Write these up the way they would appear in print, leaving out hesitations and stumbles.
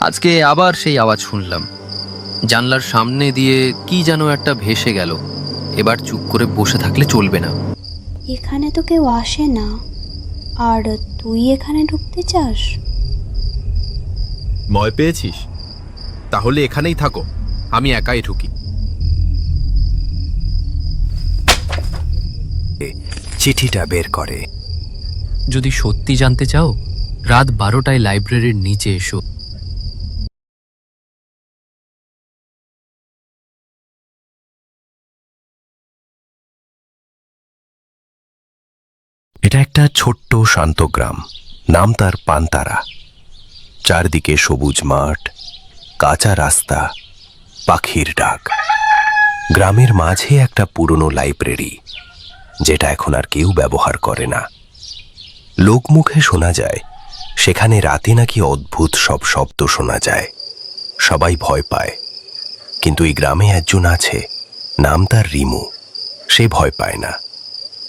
আজকে আবার সেই আওয়াজ শুনলাম। জানলার সামনে দিয়ে কি যেন একটা ভেসে গেল। এবার চুপ করে বসে থাকলে চলবে না। এখানে তো কেউ আসে না, আর তুই এখানে ঢুকতে চাস? ভয় পেয়েছিস? তাহলে এখানেই থাকো, আমি একাই ঢুকি। চিঠিটা বের করে। যদি সত্যি জানতে চাও, রাত 12টায় লাইব্রেরির নিচে এসো। এটা একটা ছোট্ট শান্ত গ্রাম, নাম তার পান্তারা। চারদিকে সবুজ মাঠ, কাঁচা রাস্তা, পাখির ডাক। গ্রামের মাঝে একটা পুরনো লাইব্রেরি, যেটা এখন আর কেউ ব্যবহার করে না। লোকমুখে শোনা যায় সেখানে রাতে নাকি অদ্ভুত সব শব্দ শোনা যায়। সবাই ভয় পায়, কিন্তু এই গ্রামে একজন আছে, নাম তার রিমু। সে ভয় পায় না,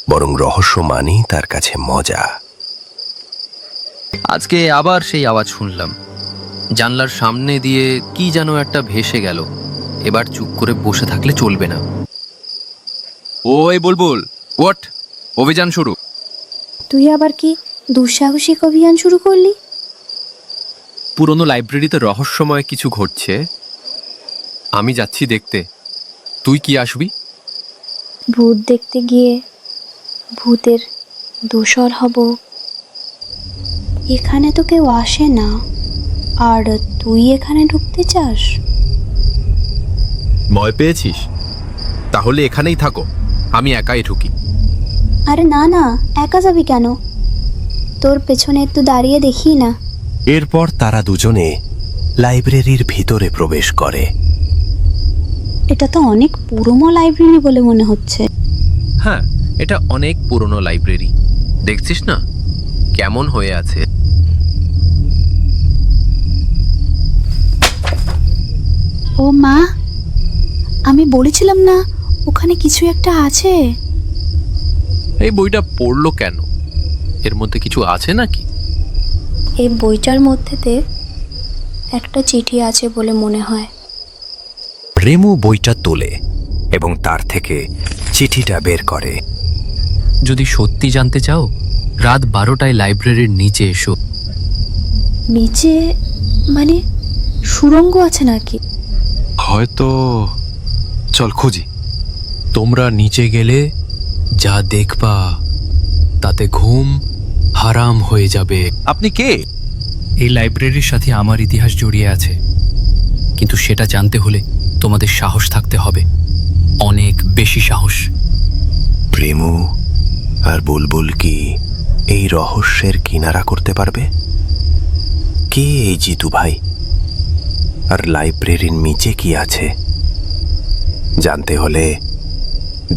বরং রহস্য মানেই তার কাছে মজা। আজকে আবার সেই আওয়াজ শুনলাম। জানলার সামনে দিয়ে কি যেন একটা ভেসে গেল। এবার চুপ করে বসে থাকলে চলবে না। ওই বুলবুল, ওঠ, অভিযান শুরু। তুই আবার কি দুঃসাহসিক অভিযান শুরু করলি? পুরনো লাইব্রেরিতে রহস্যময় কিছু ঘটছে, আমি যাচ্ছি দেখতে। তুই কি আসবি? ভূত দেখতে গিয়ে ভূতের দোসর হব? এখানে তো কেউ আসে না, আর তুই এখানে ঢুকতে চাস? ভয় পেয়েছিস? তাহলে এখানেই থাকো, আমি একাই ঢুকি। আরে না না, একা যাবি কেন? তোর পেছনে একটু দাঁড়িয়ে দেখি না। এরপর তারা দুজনে লাইব্রেরির ভিতরে প্রবেশ করে। এটা তো অনেক পুরনো লাইব্রেরি বলে মনে হচ্ছে। হ্যাঁ, এটা অনেক পুরনো লাইব্রেরি। দেখছিস না কেমন হয়ে আছে? ও মা, আমি বলেছিলাম না ওখানে কিছু একটা আছে। এই বইটা পড়লো কেন? এর মধ্যে কিছু আছে নাকি? এই বইটার মধ্যেতে একটা চিঠি আছে বলে মনে হয়। রেমু বইটা তোলে এবং তার থেকে চিঠিটা বের করে। যদি সত্যি জানতে চাও, রাত 12টায় লাইব্রেরির নিচে এসো। নিচে মানে সুড়ঙ্গ আছে নাকি? হয়তো। চল খুঁজি। তোমরা নিচে গেলে যা দেখবা তাতে ঘুম হারাম হয়ে যাবে। আপনি কে? এই লাইব্রেরির সাথে আমার ইতিহাস জড়িয়ে আছে, কিন্তু সেটা জানতে হলে তোমাদের সাহস থাকতে হবে, অনেক বেশি সাহস। রেমু আর বুলবুল কি এই রহস্যের কিনারা করতে পারবে? কে এই জিতু ভাই? আর লাইব্রেরির নিচে কি আছে জানতে হলে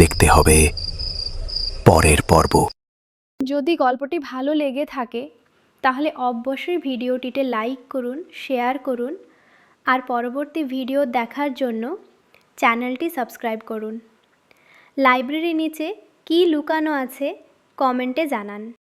দেখতে হবে পরের পর্ব। যদি গল্পটি ভালো লেগে থাকে তাহলে অবশ্যই ভিডিওটিতে লাইক করুন, শেয়ার করুন, আর পরবর্তী ভিডিও দেখার জন্য চ্যানেলটি সাবস্ক্রাইব করুন। লাইব্রেরির নিচে কী লুকানো আছে কমেন্টে জানান।